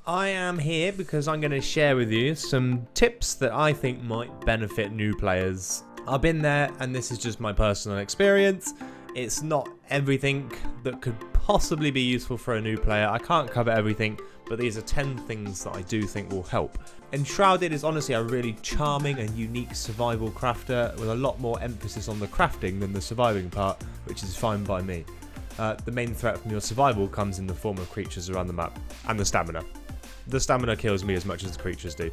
I am here because I'm going to share with you some tips that I think might benefit new players. I've been there and this is just my personal experience. It's not everything that could possibly be useful for a new player. I can't cover everything, but these are 10 things that I do think will help. Enshrouded is honestly a really charming and unique survival crafter with a lot more emphasis on the crafting than the surviving part, which is fine by me. The main threat from your survival comes in the form of creatures around the map and the stamina. The stamina kills me as much as the creatures do.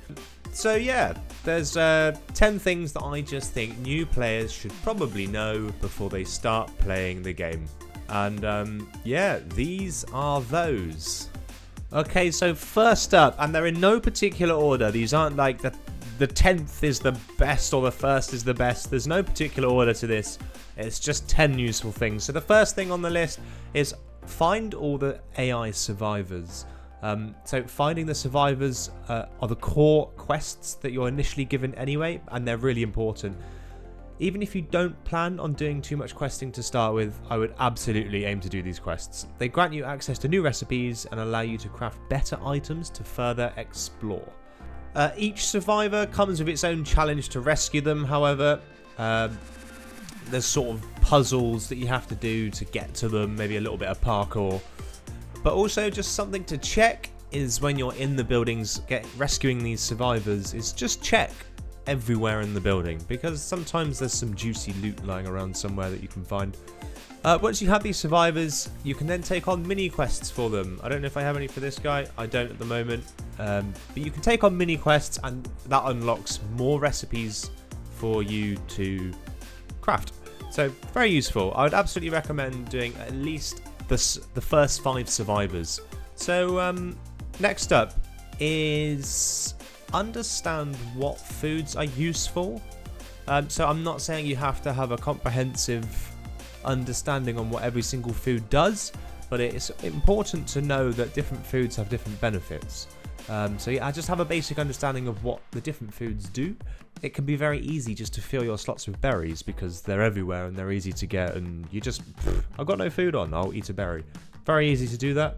So yeah, there's 10 things that I just think new players should probably know before they start playing the game. And yeah, these are those. Okay, so first up, and they're in no particular order. These aren't like the 10th is the best or the first is the best. There's no particular order to this. It's just 10 useful things. So the first thing on the list is find all the AI survivors. So finding the survivors are the core quests that you're initially given anyway, and they're really important. Even if you don't plan on doing too much questing to start with, I would absolutely aim to do these quests. They grant you access to new recipes and allow you to craft better items to further explore. Each survivor comes with its own challenge to rescue them, however. There's sort of puzzles that you have to do to get to them, maybe a little bit of parkour. But also just something to check is when you're in the buildings rescuing these survivors is just check everywhere in the building, because sometimes there's some juicy loot lying around somewhere that you can find. Once you have these survivors, you can then take on mini quests for them. I don't know if I have any for this guy. I don't at the moment. But you can take on mini quests and that unlocks more recipes for you to craft. So very useful. I would absolutely recommend doing at least the first 5 survivors. So next up is understand what foods are useful. So I'm not saying you have to have a comprehensive understanding on what every single food does, but it's important to know that different foods have different benefits. So yeah, I just have a basic understanding of what the different foods do. It can be very easy just to fill your slots with berries because they're everywhere and they're easy to get, and you just, I've got no food on, I'll eat a berry. Very easy to do that.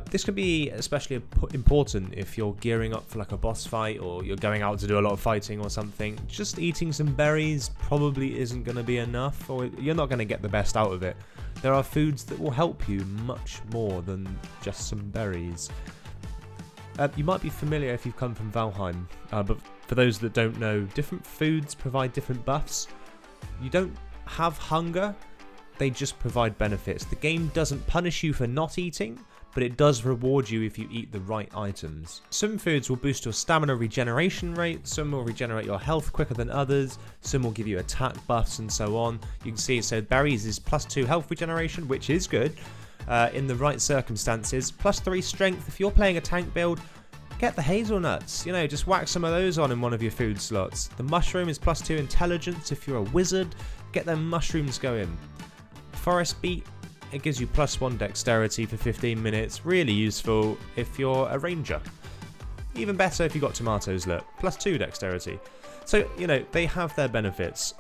This can be especially important if you're gearing up for like a boss fight or you're going out to do a lot of fighting or something. Just eating some berries probably isn't going to be enough, or you're not going to get the best out of it. There are foods that will help you much more than just some berries. You might be familiar if you've come from Valheim, but for those that don't know, different foods provide different buffs. You don't have hunger, they just provide benefits. The game doesn't punish you for not eating, but it does reward you if you eat the right items. Some foods will boost your stamina regeneration rate, some will regenerate your health quicker than others, some will give you attack buffs and so on. You can see, so berries is +2 health regeneration, which is good in the right circumstances. +3 strength, if you're playing a tank build, get the hazelnuts, you know, just whack some of those on in one of your food slots. The mushroom is +2 intelligence, if you're a wizard, get them mushrooms going. Forest beet, it gives you +1 dexterity for 15 minutes, really useful if you're a ranger. Even better if you got tomatoes, look, +2 dexterity. So, you know, they have their benefits.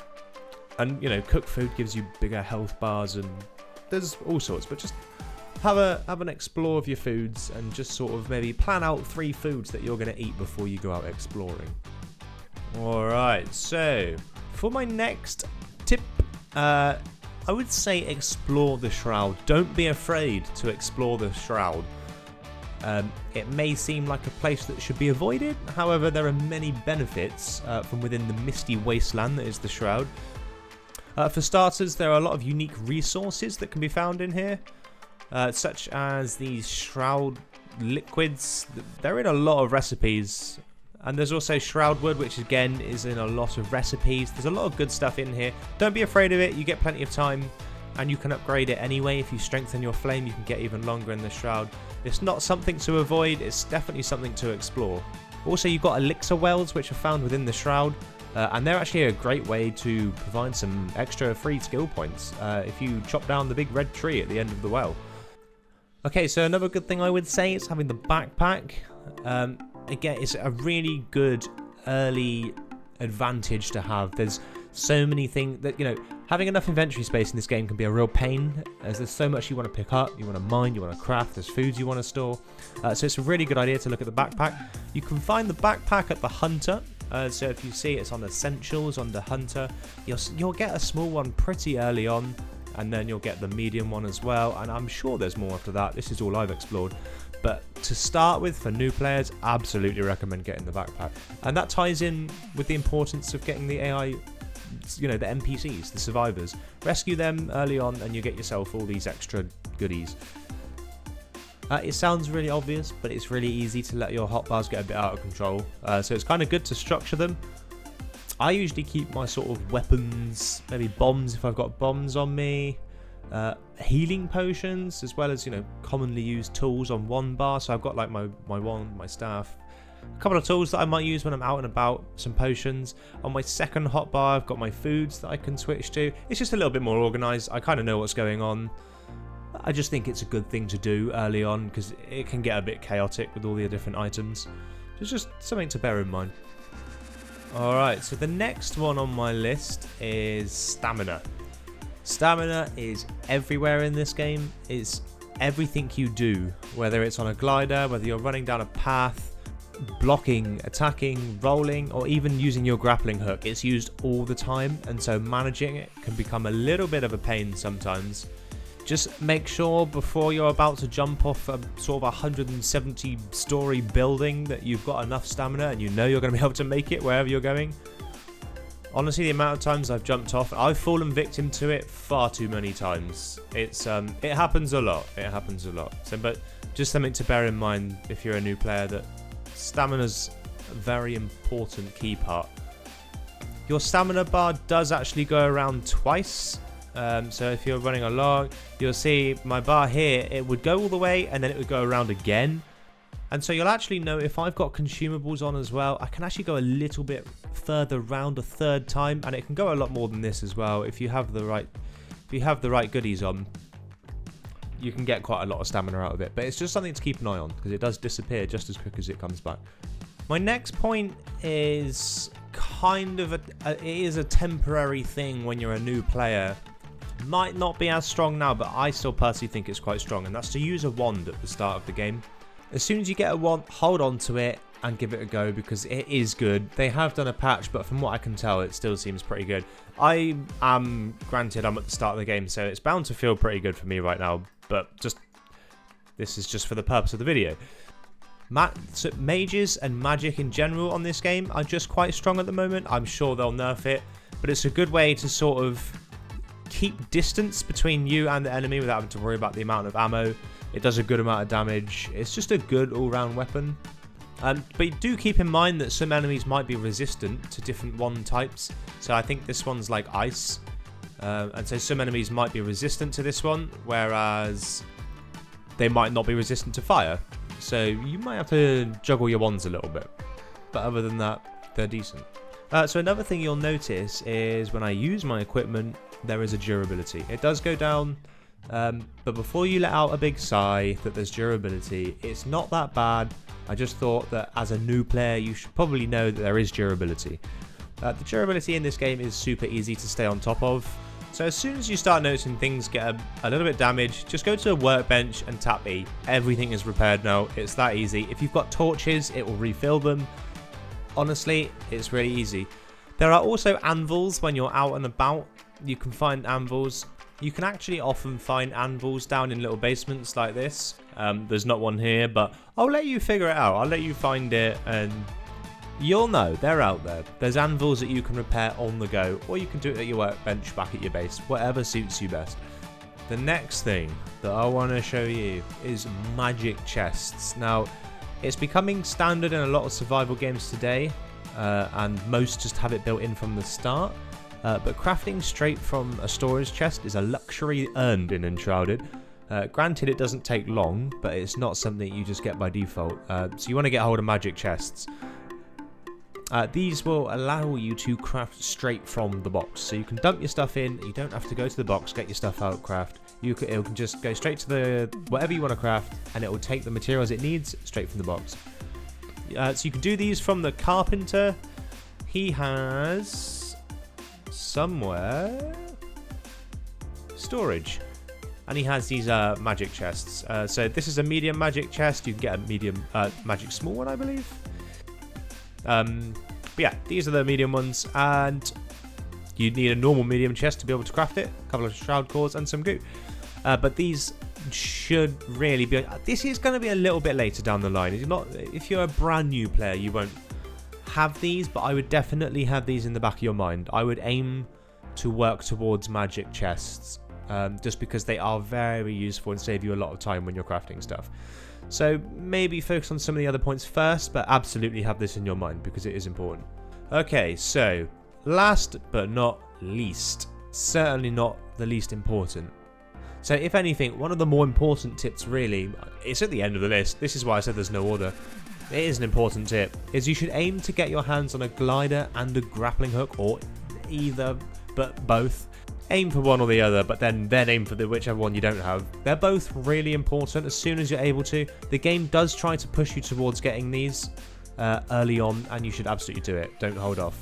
And, you know, cooked food gives you bigger health bars and there's all sorts, but just have an explore of your foods and just sort of maybe plan out 3 foods that you're going to eat before you go out exploring. Alright, so for my next tip, I would say explore the Shroud. Don't be afraid to explore the Shroud. It may seem like a place that should be avoided, however there are many benefits from within the misty wasteland that is the Shroud. For starters, there are a lot of unique resources that can be found in here, such as these Shroud liquids. They're in a lot of recipes. And there's also Shroud wood, which again is in a lot of recipes. There's a lot of good stuff in here. Don't be afraid of it. You get plenty of time and you can upgrade it anyway. If you strengthen your flame, you can get even longer in the Shroud. It's not something to avoid. It's definitely something to explore. Also, you've got elixir wells, which are found within the Shroud. And they're actually a great way to provide some extra free skill points if you chop down the big red tree at the end of the well. Okay, so another good thing I would say is having the backpack. Again, it's a really good early advantage to have. There's so many things that, you know, Having enough inventory space in this game can be a real pain, as there's so much you want to pick up, you want to mine, you want to craft, there's foods you want to store. So it's a really good idea to look at the backpack. You can find the backpack at the Hunter. So if you see it's on Essentials, on the Hunter, you'll get a small one pretty early on, and then you'll get the medium one as well, and I'm sure there's more after that. This is all I've explored. But to start with, for new players, absolutely recommend getting the backpack. And that ties in with the importance of getting the AI, the NPCs, the survivors. Rescue them early on and you get yourself all these extra goodies. It sounds really obvious, but it's really easy to let your hotbars get a bit out of control. So it's kind of good to structure them. I usually keep my sort of weapons, maybe bombs if I've got bombs on me, healing potions, as well as, commonly used tools on one bar. So I've got like my wand, my staff, a couple of tools that I might use when I'm out and about, some potions. On my second hotbar, I've got my foods that I can switch to. It's just a little bit more organized. I kind of know what's going on. I just think it's a good thing to do early on because it can get a bit chaotic with all the different items. It's just something to bear in mind. Alright, so the next one on my list is stamina. Stamina is everywhere in this game. It's everything you do, whether it's on a glider, whether you're running down a path, blocking, attacking, rolling, or even using your grappling hook. It's used all the time, and so managing it can become a little bit of a pain sometimes. Just make sure before you're about to jump off a sort of 170-story building that you've got enough stamina and you know you're going to be able to make it wherever you're going. Honestly, the amount of times I've jumped off, I've fallen victim to it far too many times. It happens a lot. It happens a lot. So, but just something to bear in mind if you're a new player, that stamina's a very important key part. Your stamina bar does actually go around twice. So if you're running along, you'll see my bar here, it would go all the way and then it would go around again. And so you'll actually know if I've got consumables on as well, I can actually go a little bit further round a third time, and it can go a lot more than this as well. If you have the right goodies on, you can get quite a lot of stamina out of it. But it's just something to keep an eye on because it does disappear just as quick as it comes back. My next point is kind of it is a temporary thing when you're a new player. Might not be as strong now, but I still personally think it's quite strong, and that's to use a wand at the start of the game. As soon as you get a wand, hold on to it and give it a go because it is good. They have done a patch, but from what I can tell, it still seems pretty good. Granted, I'm at the start of the game, so it's bound to feel pretty good for me right now, but this is just for the purpose of the video. So mages and magic in general on this game are just quite strong at the moment. I'm sure they'll nerf it, but it's a good way to sort of keep distance between you and the enemy without having to worry about the amount of ammo. It does a good amount of damage. It's just a good all-round weapon. But do keep in mind that some enemies might be resistant to different wand types. So I think this one's like ice. And so some enemies might be resistant to this one, whereas they might not be resistant to fire. So you might have to juggle your wands a little bit. But other than that, they're decent. So another thing you'll notice is when I use my equipment, there is a durability. It does go down, but before you let out a big sigh that there's durability, it's not that bad. I just thought that as a new player, you should probably know that there is durability. The durability in this game is super easy to stay on top of. So as soon as you start noticing things get a little bit damaged, just go to a workbench and tap E. Everything is repaired now. It's that easy. If you've got torches, it will refill them. Honestly, it's really easy. There are also anvils when you're out and about. You can find anvils. You can actually often find anvils down in little basements like this. There's not one here, but I'll let you figure it out. I'll let you find it and you'll know. They're out there. There's anvils that you can repair on the go, or you can do it at your workbench back at your base. Whatever suits you best. The next thing that I want to show you is magic chests. Now, it's becoming standard in a lot of survival games today, and most just have it built in from the start. But crafting straight from a storage chest is a luxury earned in Enshrouded. Granted, it doesn't take long, but it's not something you just get by default. So you want to get hold of magic chests. These will allow you to craft straight from the box. So you can dump your stuff in, you don't have to go to the box, get your stuff out, craft. It can just go straight to whatever you want to craft, and it will take the materials it needs straight from the box. So you can do these from the carpenter. He has somewhere storage. And he has these magic chests. So this is a medium magic chest. You can get a medium magic small one, I believe. But yeah, these are the medium ones, and you need a normal medium chest to be able to craft it. A couple of shroud cores and some goo. But these should really be... This is going to be a little bit later down the line. If you're a brand new player, you won't have these, but I would definitely have these in the back of your mind. I would aim to work towards magic chests, just because they are very useful and save you a lot of time when you're crafting stuff. So maybe focus on some of the other points first, but absolutely have this in your mind because it is important. Okay, so last but not least, certainly not the least important. So if anything, one of the more important tips really, it's at the end of the list, this is why I said there's no order, it is an important tip, is you should aim to get your hands on a glider and a grappling hook, or either, but both. Aim for one or the other, but then aim for whichever one you don't have. They're both really important as soon as you're able to. The game does try to push you towards getting these early on, and you should absolutely do it. Don't hold off.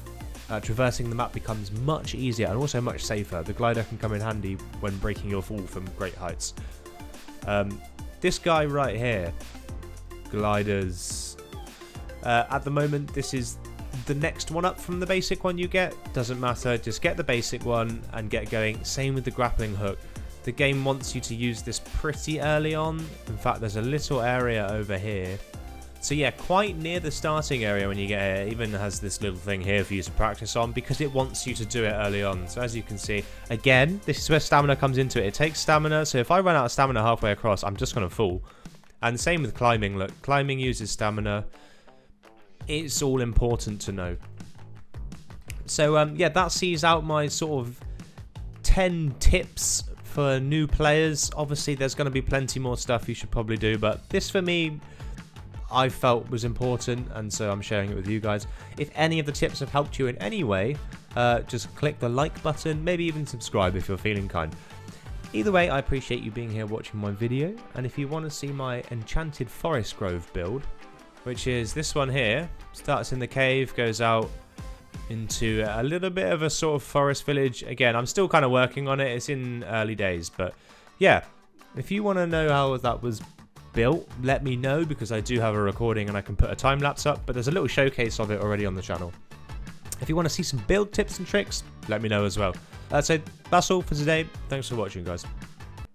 Traversing the map becomes much easier and also much safer. The glider can come in handy when breaking your fall from great heights. This guy right here, gliders. At the moment, this is the next one up from the basic one you get. Doesn't matter, just get the basic one and get going. Same with the grappling hook. The game wants you to use this pretty early on. In fact, there's a little area over here. So yeah, quite near the starting area when you get here. It even has this little thing here for you to practice on because it wants you to do it early on. So as you can see, again, this is where stamina comes into it. It takes stamina, so if I run out of stamina halfway across, I'm just going to fall. And same with climbing. Look, climbing uses stamina. It's all important to know. So yeah, that sees out my sort of 10 tips for new players. Obviously, there's going to be plenty more stuff you should probably do, but this for me, I felt was important, and so I'm sharing it with you guys. If any of the tips have helped you in any way, just click the like button, maybe even subscribe if you're feeling kind. Either way, I appreciate you being here watching my video, and if you want to see my Enchanted Forest Grove build, which is this one here, starts in the cave, goes out into a little bit of a sort of forest village. Again, I'm still kind of working on it, it's in early days, but yeah, if you want to know how that was built, let me know, because I do have a recording and I can put a time lapse up, but there's a little showcase of it already on the channel. If you want to see some build tips and tricks, let me know as well. So that's all for today. Thanks for watching, guys.